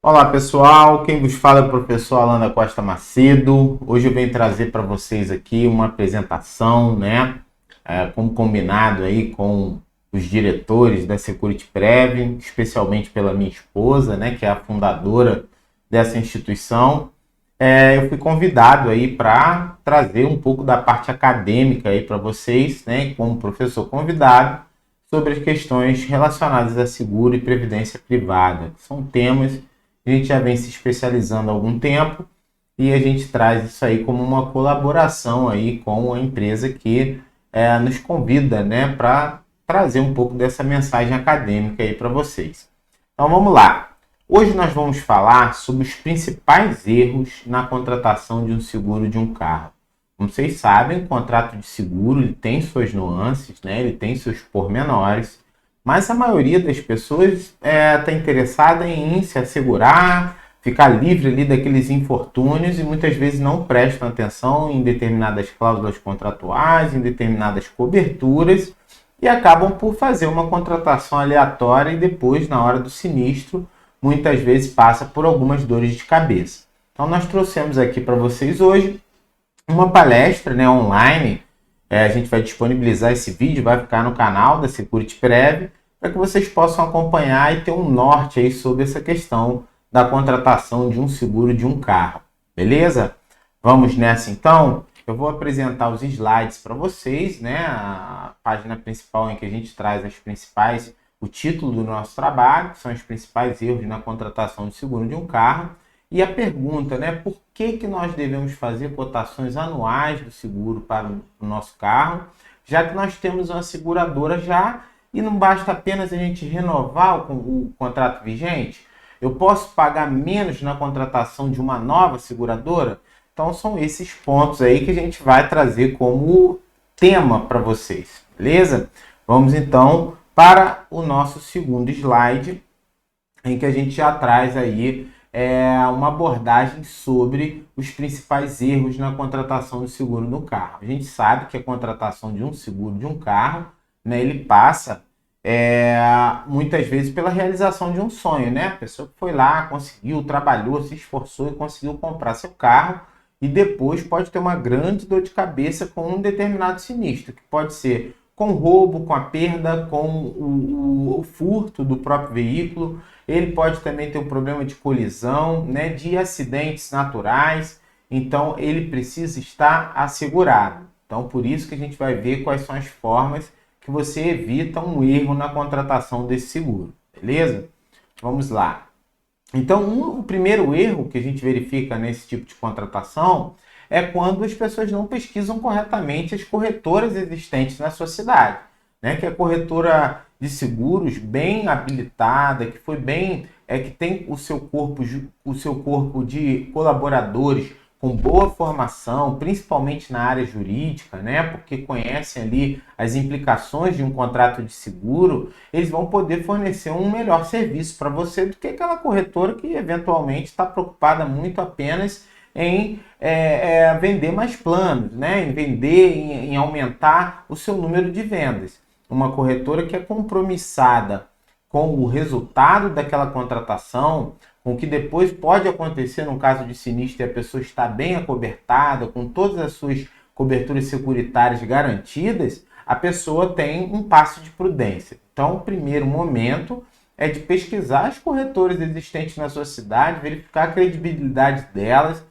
Olá pessoal, quem vos fala é o professor Alan da Costa Macedo. Hoje eu venho trazer para vocês aqui uma apresentação, como combinado aí com os diretores da Securityprev, especialmente pela minha esposa, que é a fundadora dessa instituição. Eu fui convidado aí para trazer um pouco da parte acadêmica aí para vocês, como professor convidado, sobre as questões relacionadas a seguro e previdência privada. São temas a gente já vem se especializando há algum tempo e a gente traz isso aí como uma colaboração aí com a empresa que nos convida, para trazer um pouco dessa mensagem acadêmica aí para vocês. Então vamos lá. Hoje nós vamos falar sobre os principais erros na contratação de um seguro de um carro. Como vocês sabem, o contrato de seguro ele tem suas nuances, ele tem seus pormenores, mas a maioria das pessoas está interessada em se assegurar, ficar livre ali daqueles infortúnios e muitas vezes não prestam atenção em determinadas cláusulas contratuais, em determinadas coberturas e acabam por fazer uma contratação aleatória e depois, na hora do sinistro, muitas vezes passa por algumas dores de cabeça. Então nós trouxemos aqui para vocês hoje uma palestra online. A gente vai disponibilizar esse vídeo, vai ficar no canal da Securityprev, para que vocês possam acompanhar e ter um norte aí sobre essa questão da contratação de um seguro de um carro. Beleza? Vamos nessa então? Eu vou apresentar os slides para vocês, a página principal em que a gente traz o título do nosso trabalho, que são os principais erros na contratação de seguro de um carro. E a pergunta, por que nós devemos fazer cotações anuais do seguro para o nosso carro, já que nós temos uma seguradora já e não basta apenas a gente renovar o contrato vigente? Eu posso pagar menos na contratação de uma nova seguradora? Então são esses pontos aí que a gente vai trazer como tema para vocês, beleza? Vamos então para o nosso segundo slide, em que a gente já traz aí uma abordagem sobre os principais erros na contratação do seguro do carro. A gente sabe que a contratação de um seguro de um carro, ele passa muitas vezes pela realização de um sonho, A pessoa que foi lá, conseguiu, trabalhou, se esforçou e conseguiu comprar seu carro e depois pode ter uma grande dor de cabeça com um determinado sinistro, que pode ser com roubo, com a perda, com o furto do próprio veículo. Ele pode também ter um problema de colisão, de acidentes naturais. Então, ele precisa estar assegurado. Então, por isso que a gente vai ver quais são as formas que você evita um erro na contratação desse seguro. Beleza? Vamos lá. Então, o primeiro erro que a gente verifica nesse tipo de contratação é quando as pessoas não pesquisam corretamente as corretoras existentes na sua cidade, que é a corretora de seguros bem habilitada, que foi que tem o seu corpo de colaboradores com boa formação, principalmente na área jurídica, porque conhecem ali as implicações de um contrato de seguro. Eles vão poder fornecer um melhor serviço para você do que aquela corretora que eventualmente está preocupada muito apenas em vender mais planos, em vender, em aumentar o seu número de vendas. Uma corretora que é compromissada com o resultado daquela contratação, com o que depois pode acontecer no caso de sinistro e a pessoa está bem acobertada, com todas as suas coberturas securitárias garantidas, a pessoa tem um passo de prudência. Então, o primeiro momento é de pesquisar as corretoras existentes na sua cidade, verificar a credibilidade delas,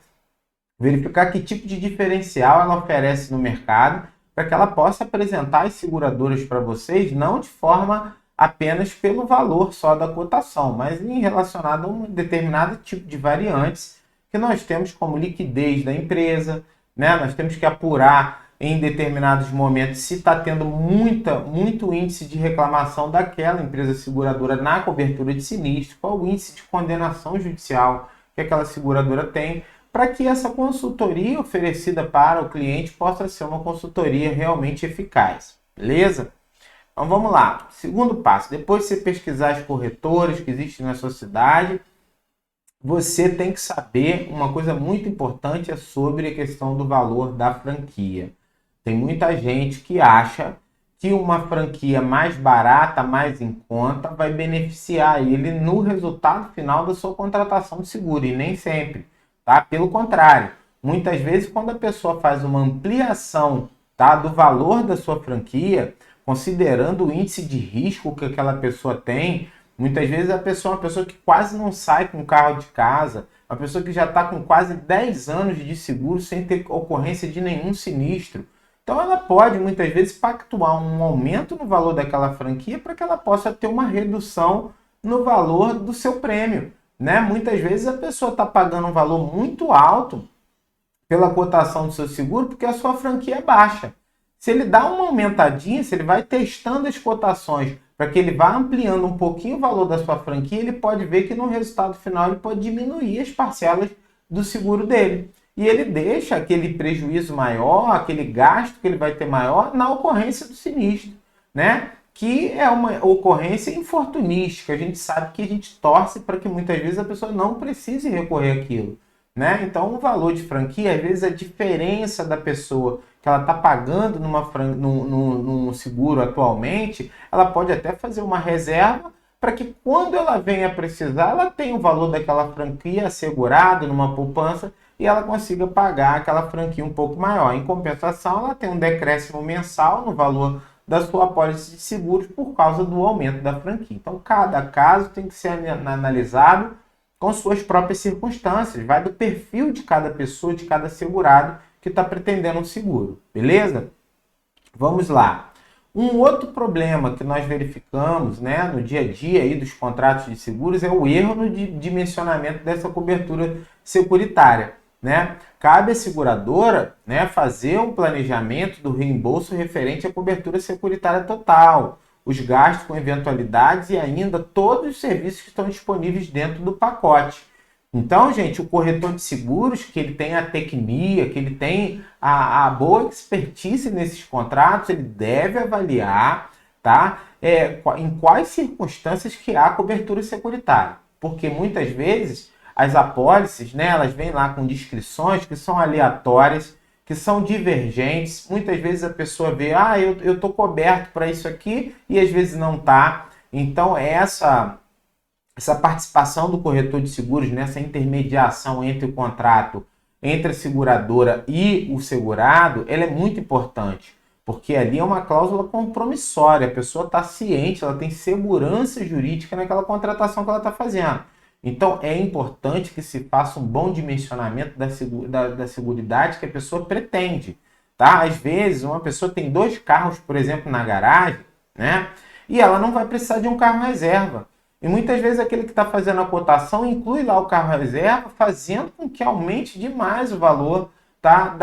verificar que tipo de diferencial ela oferece no mercado, para que ela possa apresentar as seguradoras para vocês, não de forma apenas pelo valor só da cotação, mas em relacionado a um determinado tipo de variantes que nós temos como liquidez da empresa, Nós temos que apurar em determinados momentos se está tendo muito índice de reclamação daquela empresa seguradora na cobertura de sinistro, qual o índice de condenação judicial que aquela seguradora tem, para que essa consultoria oferecida para o cliente possa ser uma consultoria realmente eficaz, beleza? Então vamos lá, segundo passo, depois de você pesquisar as corretoras que existem na sua cidade, você tem que saber uma coisa muito importante sobre a questão do valor da franquia. Tem muita gente que acha que uma franquia mais barata, mais em conta, vai beneficiar ele no resultado final da sua contratação de seguro, e nem sempre, tá? Pelo contrário, muitas vezes quando a pessoa faz uma ampliação, tá, do valor da sua franquia, considerando o índice de risco que aquela pessoa tem, muitas vezes a pessoa é uma pessoa que quase não sai com o carro de casa, uma pessoa que já está com quase 10 anos de seguro sem ter ocorrência de nenhum sinistro. Então ela pode muitas vezes pactuar um aumento no valor daquela franquia para que ela possa ter uma redução no valor do seu prêmio, né? Muitas vezes a pessoa está pagando um valor muito alto pela cotação do seu seguro porque a sua franquia é baixa. Se ele dá uma aumentadinha, se ele vai testando as cotações para que ele vá ampliando um pouquinho o valor da sua franquia, ele pode ver que no resultado final ele pode diminuir as parcelas do seguro dele. E ele deixa aquele prejuízo maior, aquele gasto que ele vai ter maior na ocorrência do sinistro, né? Que é uma ocorrência infortunística. A gente sabe que a gente torce para que muitas vezes a pessoa não precise recorrer àquilo, né? Então o valor de franquia, às vezes a diferença da pessoa que ela está pagando num seguro atualmente, ela pode até fazer uma reserva para que quando ela venha precisar, ela tenha o valor daquela franquia assegurado numa poupança e ela consiga pagar aquela franquia um pouco maior. Em compensação, ela tem um decréscimo mensal no valor da sua apólice de seguros por causa do aumento da franquia. Então, cada caso tem que ser analisado com suas próprias circunstâncias. Vai do perfil de cada pessoa, de cada segurado que está pretendendo um seguro. Beleza? Vamos lá. Um outro problema que nós verificamos, né, no dia a dia aí dos contratos de seguros é o erro no dimensionamento dessa cobertura securitária, né? Cabe à seguradora, né, fazer um planejamento do reembolso referente à cobertura securitária total, os gastos com eventualidades e ainda todos os serviços que estão disponíveis dentro do pacote. Então, gente, o corretor de seguros, que ele tem a tecnia, que ele tem a boa expertise nesses contratos, ele deve avaliar, tá? Em quais circunstâncias que há cobertura securitária. Porque muitas vezes as apólices, né, elas vêm lá com descrições que são aleatórias, que são divergentes. Muitas vezes a pessoa vê, eu estou coberto para isso aqui, e às vezes não está. Então, essa participação do corretor de seguros nessa intermediação entre o contrato, entre a seguradora e o segurado, ela é muito importante, porque ali é uma cláusula compromissória, a pessoa está ciente, ela tem segurança jurídica naquela contratação que ela está fazendo. Então é importante que se faça um bom dimensionamento da seguridade que a pessoa pretende, tá? Às vezes uma pessoa tem 2 carros, por exemplo, na garagem, né? E ela não vai precisar de um carro reserva. E muitas vezes aquele que está fazendo a cotação inclui lá o carro reserva, fazendo com que aumente demais o valor, tá,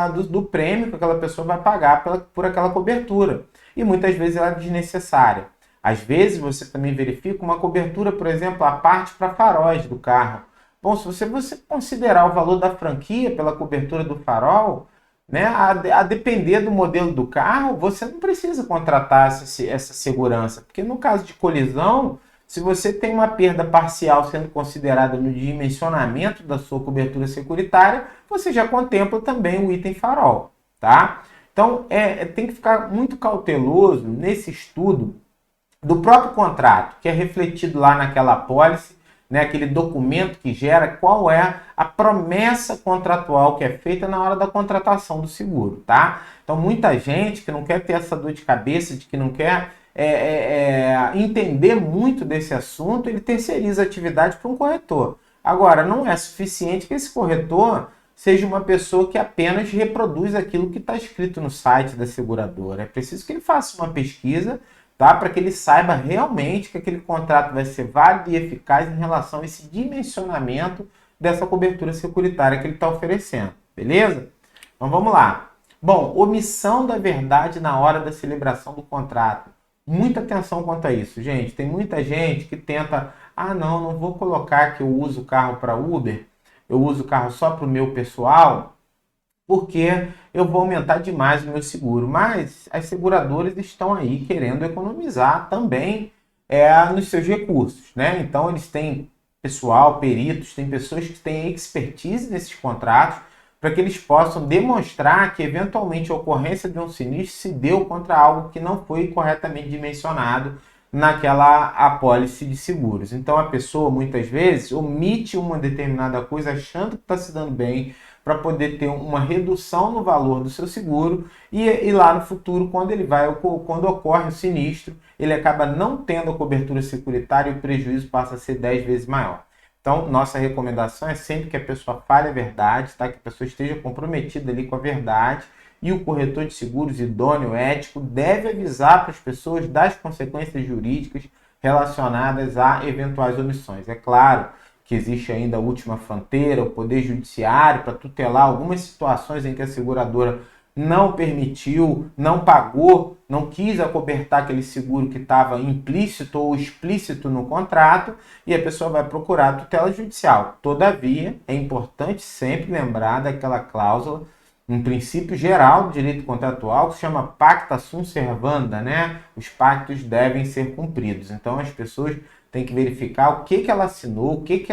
do prêmio que aquela pessoa vai pagar por aquela cobertura. E muitas vezes ela é desnecessária. Às vezes você também verifica uma cobertura, por exemplo, a parte para faróis do carro. Bom, se você considerar o valor da franquia pela cobertura do farol, né, a depender do modelo do carro, você não precisa contratar essa segurança. Porque no caso de colisão, se você tem uma perda parcial sendo considerada no dimensionamento da sua cobertura securitária, você já contempla também o item farol, tá? Então, tem que ficar muito cauteloso nesse estudo do próprio contrato, que é refletido lá naquela apólice, né, aquele documento que gera qual é a promessa contratual que é feita na hora da contratação do seguro, tá? Então, muita gente que não quer ter essa dor de cabeça, de que não quer entender muito desse assunto, ele terceiriza a atividade para um corretor. Agora, não é suficiente que esse corretor seja uma pessoa que apenas reproduz aquilo que está escrito no site da seguradora. É preciso que ele faça uma pesquisa, tá? Para que ele saiba realmente que aquele contrato vai ser válido e eficaz em relação a esse dimensionamento dessa cobertura securitária que ele está oferecendo. Beleza? Então vamos lá. Bom, omissão da verdade na hora da celebração do contrato. Muita atenção quanto a isso, gente. Tem muita gente que tenta, não vou colocar que eu uso o carro para Uber, eu uso o carro só para o meu pessoal, porque eu vou aumentar demais o meu seguro. Mas as seguradoras estão aí querendo economizar também nos seus recursos, né? Então eles têm pessoal, peritos, tem pessoas que têm expertise nesses contratos, para que eles possam demonstrar que eventualmente a ocorrência de um sinistro se deu contra algo que não foi corretamente dimensionado naquela apólice de seguros. Então a pessoa muitas vezes omite uma determinada coisa achando que está se dando bem para poder ter uma redução no valor do seu seguro e lá no futuro, quando ocorre o sinistro, ele acaba não tendo a cobertura securitária e o prejuízo passa a ser 10 vezes maior. Então, nossa recomendação é sempre que a pessoa fale a verdade, tá? Que a pessoa esteja comprometida ali com a verdade, e o corretor de seguros idôneo, ético, deve avisar para as pessoas das consequências jurídicas relacionadas a eventuais omissões. É claro que existe ainda a última fronteira, o Poder Judiciário, para tutelar algumas situações em que a seguradora não permitiu, não pagou, não quis acobertar aquele seguro que estava implícito ou explícito no contrato, e a pessoa vai procurar a tutela judicial. Todavia, é importante sempre lembrar daquela cláusula, um princípio geral do direito contratual que se chama pacta sunt servanda, né? Os pactos devem ser cumpridos. Então as pessoas têm que verificar o que ela assinou, o que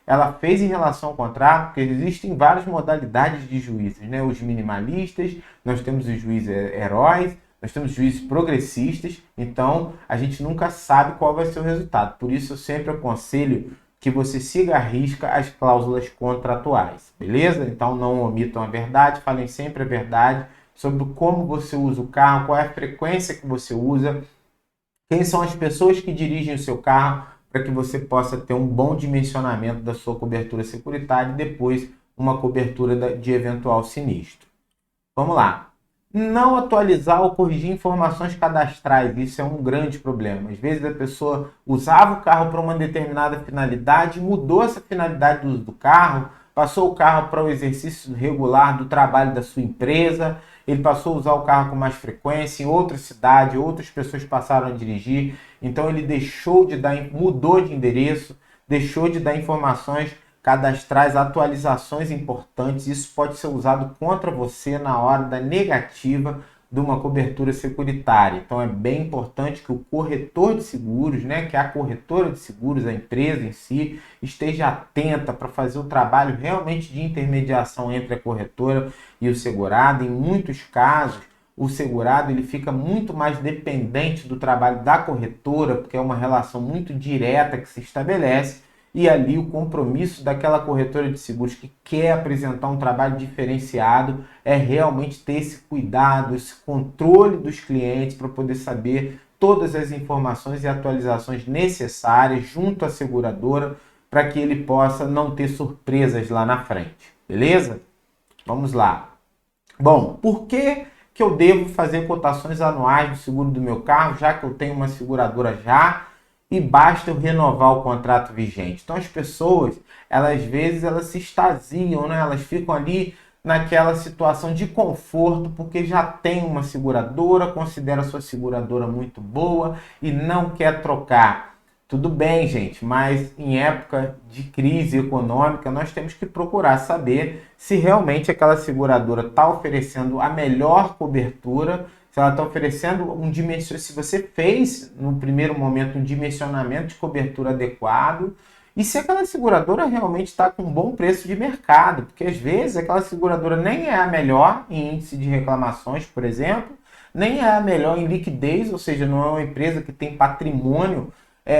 ela fez em relação ao contrato, porque existem várias modalidades de juízes, né? Os minimalistas, nós temos os juízes heróis, nós temos juízes progressistas, então a gente nunca sabe qual vai ser o resultado. Por isso eu sempre aconselho que você siga à risca as cláusulas contratuais, beleza? Então não omitam a verdade, falem sempre a verdade sobre como você usa o carro, qual é a frequência que você usa, quem são as pessoas que dirigem o seu carro, para que você possa ter um bom dimensionamento da sua cobertura securitária e depois uma cobertura de eventual sinistro. Vamos lá. Não atualizar ou corrigir informações cadastrais, isso é um grande problema. Às vezes a pessoa usava o carro para uma determinada finalidade, mudou essa finalidade do uso do carro, passou o carro para o exercício regular do trabalho da sua empresa, ele passou a usar o carro com mais frequência em outra cidade, outras pessoas passaram a dirigir, então ele mudou de endereço, deixou de dar informações cadastrais, atualizações importantes. Isso pode ser usado contra você na hora da negativa de uma cobertura securitária. Então é bem importante que o corretor de seguros, né, que a corretora de seguros, a empresa em si, esteja atenta para fazer o trabalho realmente de intermediação entre a corretora e o segurado. Em muitos casos, o segurado ele fica muito mais dependente do trabalho da corretora, porque é uma relação muito direta que se estabelece. E ali o compromisso daquela corretora de seguros que quer apresentar um trabalho diferenciado é realmente ter esse cuidado, esse controle dos clientes para poder saber todas as informações e atualizações necessárias junto à seguradora para que ele possa não ter surpresas lá na frente. Beleza? Vamos lá. Bom, por que eu devo fazer cotações anuais do seguro do meu carro, já que eu tenho uma seguradora já? E basta eu renovar o contrato vigente. Então as pessoas, às vezes elas se extasiam, né? Elas ficam ali naquela situação de conforto porque já tem uma seguradora, considera a sua seguradora muito boa e não quer trocar. Tudo bem, gente, mas em época de crise econômica nós temos que procurar saber se realmente aquela seguradora está oferecendo a melhor cobertura, se ela está oferecendo se você fez no primeiro momento um dimensionamento de cobertura adequado e se aquela seguradora realmente está com um bom preço de mercado, porque às vezes aquela seguradora nem é a melhor em índice de reclamações, por exemplo, nem é a melhor em liquidez, ou seja, não é uma empresa que tem patrimônio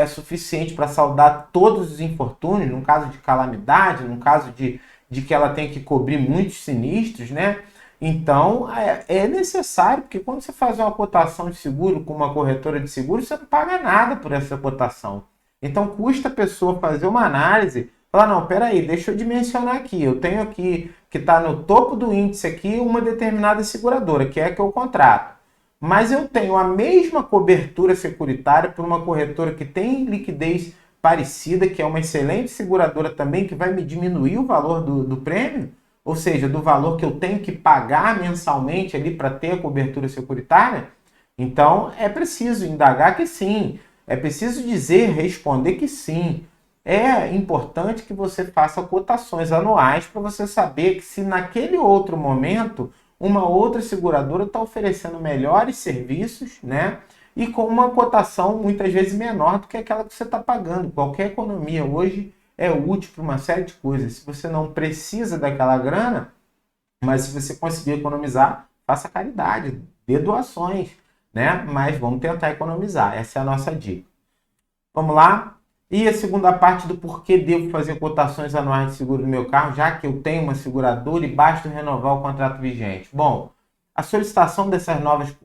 suficiente para saldar todos os infortúnios, no caso de calamidade, no caso de que ela tem que cobrir muitos sinistros, né? Então, é necessário, porque quando você faz uma cotação de seguro com uma corretora de seguro, você não paga nada por essa cotação. Então, custa a pessoa fazer uma análise, falar, não, peraí, deixa eu dimensionar aqui, eu tenho aqui, que está no topo do índice aqui, uma determinada seguradora, que é a que eu contrato. Mas eu tenho a mesma cobertura securitária por uma corretora que tem liquidez parecida, que é uma excelente seguradora também, que vai me diminuir o valor do prêmio, ou seja, do valor que eu tenho que pagar mensalmente ali para ter a cobertura securitária. Então, é preciso indagar que sim, é preciso responder que sim. É importante que você faça cotações anuais para você saber que se naquele outro momento uma outra seguradora está oferecendo melhores serviços, né? E com uma cotação muitas vezes menor do que aquela que você está pagando. Qualquer economia hoje é útil para uma série de coisas. Se você não precisa daquela grana, Mas se você conseguir economizar, faça caridade, dê doações, né? Mas vamos tentar economizar. Essa é a nossa dica. Vamos lá? E a segunda parte do porquê devo fazer cotações anuais de seguro no meu carro, já que eu tenho uma seguradora e basta renovar o contrato vigente. Bom, a solicitação dessas novas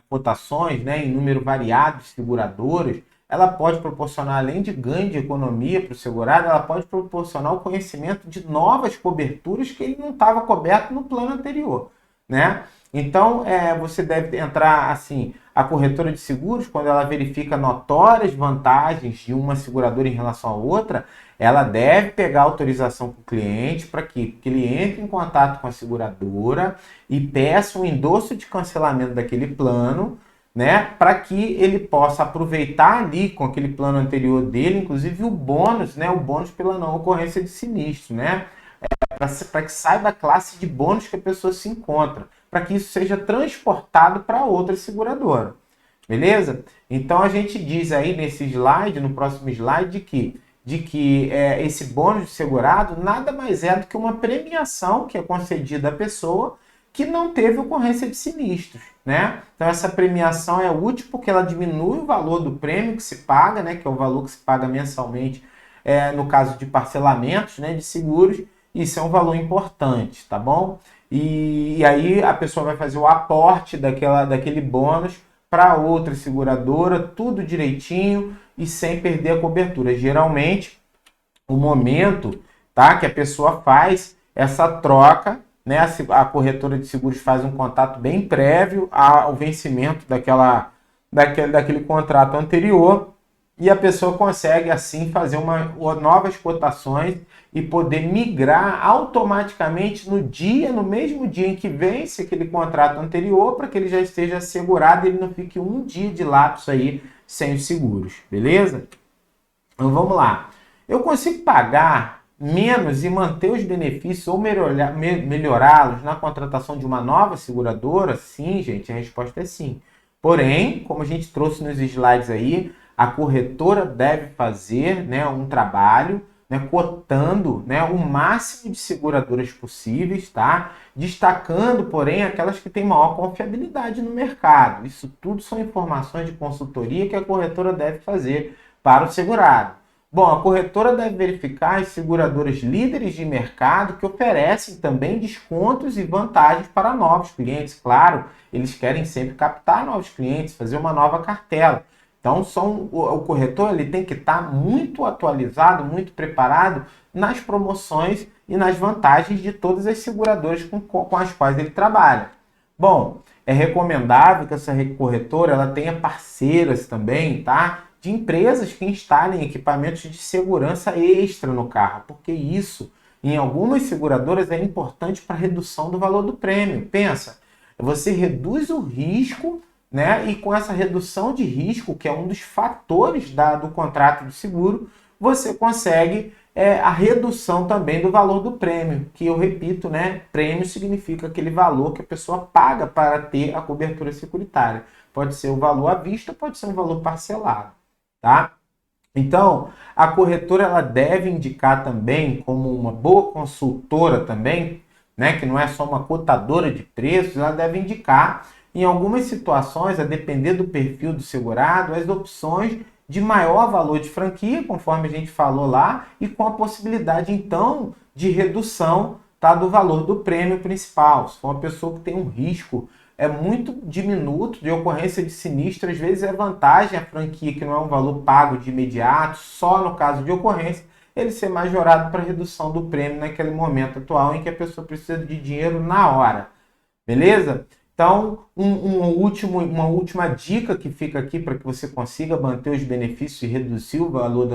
cotações, né, em número variado de seguradoras, ela pode proporcionar, além de ganho de economia para o segurado, ela pode proporcionar o conhecimento de novas coberturas que ele não estava coberto no plano anterior, né? Então, você deve entrar assim, a corretora de seguros, quando ela verifica notórias vantagens de uma seguradora em relação à outra, ela deve pegar autorização com o cliente para que ele entre em contato com a seguradora e peça um endosso de cancelamento daquele plano, né, para que ele possa aproveitar ali com aquele plano anterior dele, inclusive o bônus, né, o bônus pela não ocorrência de sinistro, né, para que saiba a classe de bônus que a pessoa se encontra, para que isso seja transportado para outra seguradora. Beleza? Então a gente diz aí nesse slide, no próximo slide, de que esse bônus de segurado nada mais é do que uma premiação que é concedida à pessoa que não teve ocorrência de sinistros, né? Então essa premiação é útil porque ela diminui o valor do prêmio que se paga, né? Que é o valor que se paga mensalmente, no caso de parcelamentos, né? De seguros. Isso é um valor importante, tá bom? E aí a pessoa vai fazer o aporte daquele bônus para outra seguradora, tudo direitinho e sem perder a cobertura. Geralmente, o momento, tá, que a pessoa faz essa troca, né, a corretora de seguros faz um contato bem prévio ao vencimento daquele contrato anterior e a pessoa consegue assim fazer novas cotações e poder migrar automaticamente no mesmo dia em que vence aquele contrato anterior, para que ele já esteja assegurado e ele não fique um dia de lapso aí sem os seguros, beleza? Então vamos lá. Eu consigo pagar menos e manter os benefícios ou melhorá-los na contratação de uma nova seguradora? Sim, gente, a resposta é sim. Porém, como a gente trouxe nos slides aí, a corretora deve fazer, né, um trabalho, né, cotando, né, o máximo de seguradoras possíveis, tá? Destacando, porém, aquelas que têm maior confiabilidade no mercado. Isso tudo são informações de consultoria que a corretora deve fazer para o segurado. Bom, a corretora deve verificar as seguradoras líderes de mercado que oferecem também descontos e vantagens para novos clientes. Claro, eles querem sempre captar novos clientes, fazer uma nova cartela. Então, o corretor ele tem que estar muito atualizado, muito preparado nas promoções e nas vantagens de todas as seguradoras com as quais ele trabalha. Bom, é recomendável que essa corretora ela tenha parceiras também, tá? De empresas que instalem equipamentos de segurança extra no carro, porque isso, em algumas seguradoras, é importante para a redução do valor do prêmio. Pensa, você reduz o risco, né? E com essa redução de risco, que é um dos fatores do contrato de seguro, você consegue a redução também do valor do prêmio, que eu repito, né? Prêmio significa aquele valor que a pessoa paga para ter a cobertura securitária. Pode ser o valor à vista, pode ser um valor parcelado, tá? Então, a corretora ela deve indicar também, como uma boa consultora também, né? Que não é só uma cotadora de preços, ela deve indicar em algumas situações, a depender do perfil do segurado, as opções de maior valor de franquia, conforme a gente falou lá, e com a possibilidade, então, de redução, tá, do valor do prêmio principal. Se for uma pessoa que tem um risco muito diminuto de ocorrência de sinistro, às vezes é vantagem a franquia, que não é um valor pago de imediato, só no caso de ocorrência, ele ser majorado para redução do prêmio naquele momento atual em que a pessoa precisa de dinheiro na hora. Beleza? Então, uma última dica que fica aqui para que você consiga manter os benefícios e reduzir o valor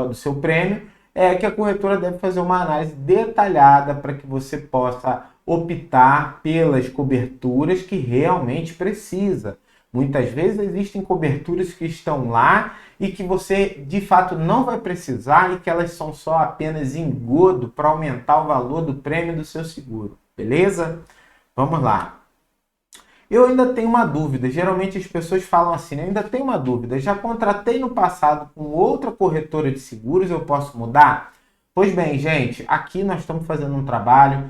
do seu prêmio é que a corretora deve fazer uma análise detalhada para que você possa optar pelas coberturas que realmente precisa. Muitas vezes existem coberturas que estão lá e que você de fato não vai precisar e que elas são só apenas engodo para aumentar o valor do prêmio do seu seguro. Beleza? Vamos lá. Eu ainda tenho uma dúvida. Geralmente as pessoas falam assim, eu ainda tenho uma dúvida. Já contratei no passado com outra corretora de seguros, eu posso mudar? Pois bem, gente, aqui nós estamos fazendo um trabalho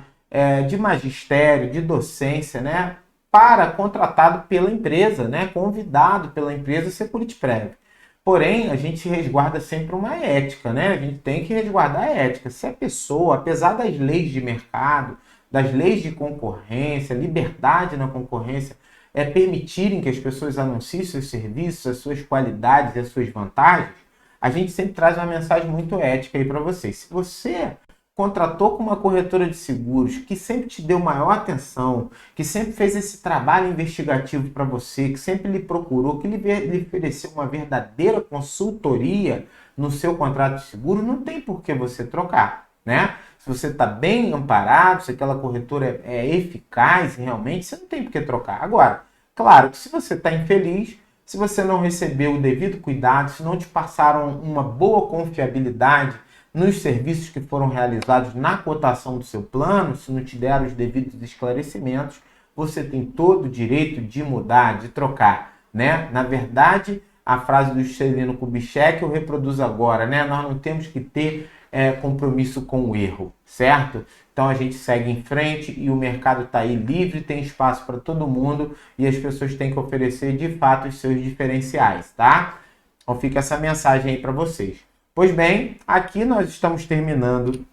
de magistério, de docência, né? Para contratado pela empresa, né? Convidado pela empresa Securityprev. Porém, a gente resguarda sempre uma ética, né? A gente tem que resguardar a ética. Se a pessoa, apesar das leis de mercado, das leis de concorrência, liberdade na concorrência, permitirem que as pessoas anunciem seus serviços, as suas qualidades e as suas vantagens, a gente sempre traz uma mensagem muito ética aí para vocês. Se você contratou com uma corretora de seguros que sempre te deu maior atenção, que sempre fez esse trabalho investigativo para você, que sempre lhe procurou, que lhe ofereceu uma verdadeira consultoria no seu contrato de seguro, não tem por que você trocar, né? Se você está bem amparado, se aquela corretora é eficaz realmente, você não tem por que trocar. Agora, claro que se você está infeliz, se você não recebeu o devido cuidado, se não te passaram uma boa confiabilidade nos serviços que foram realizados na cotação do seu plano, se não te deram os devidos esclarecimentos, você tem todo o direito de mudar, de trocar, né? Na verdade, a frase do Juscelino Kubitschek eu reproduzo agora, né? Nós não temos que ter compromisso com o erro, certo? Então a gente segue em frente e o mercado está aí livre, tem espaço para todo mundo e as pessoas têm que oferecer de fato os seus diferenciais, tá? Então fica essa mensagem aí para vocês. Pois bem, aqui nós estamos terminando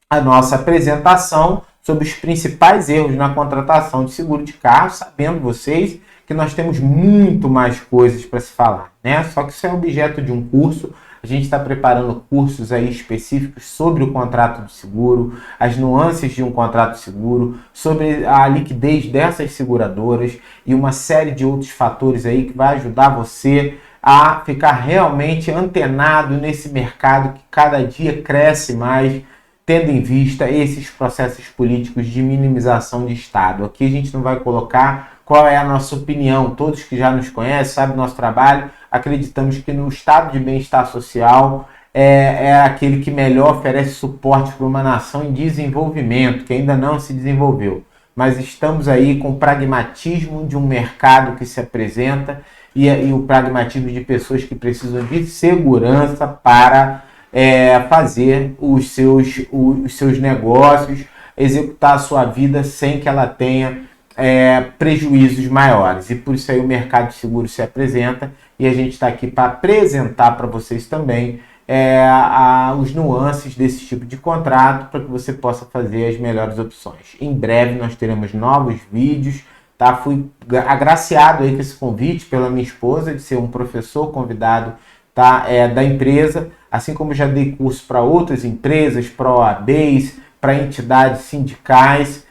a nossa apresentação sobre os principais erros na contratação de seguro de carro, sabendo vocês que nós temos muito mais coisas para se falar, né? Só que isso é objeto de um curso. A gente está preparando cursos aí específicos sobre o contrato de seguro, as nuances de um contrato de seguro, sobre a liquidez dessas seguradoras e uma série de outros fatores aí que vai ajudar você a ficar realmente antenado nesse mercado que cada dia cresce mais, tendo em vista esses processos políticos de minimização de Estado. Aqui a gente não vai colocar qual é a nossa opinião. Todos que já nos conhecem, sabem do nosso trabalho, acreditamos que no estado de bem-estar social é aquele que melhor oferece suporte para uma nação em desenvolvimento, que ainda não se desenvolveu. Mas estamos aí com o pragmatismo de um mercado que se apresenta e o pragmatismo de pessoas que precisam de segurança para fazer os seus negócios, executar a sua vida sem que ela tenha prejuízos maiores. E por isso aí o mercado de seguros se apresenta e a gente está aqui para apresentar para vocês também os nuances desse tipo de contrato para que você possa fazer as melhores opções. Em breve nós teremos novos vídeos, tá? Fui agraciado aí com esse convite pela minha esposa de ser um professor convidado, tá? Da empresa, assim como já dei curso para outras empresas, para OABs, para entidades sindicais.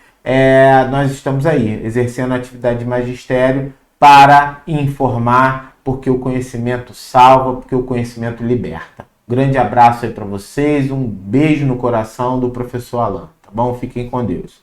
Nós estamos aí exercendo a atividade de magistério para informar, porque o conhecimento salva, porque o conhecimento liberta. Grande abraço aí para vocês, um beijo no coração do professor Alan, tá bom? Fiquem com Deus.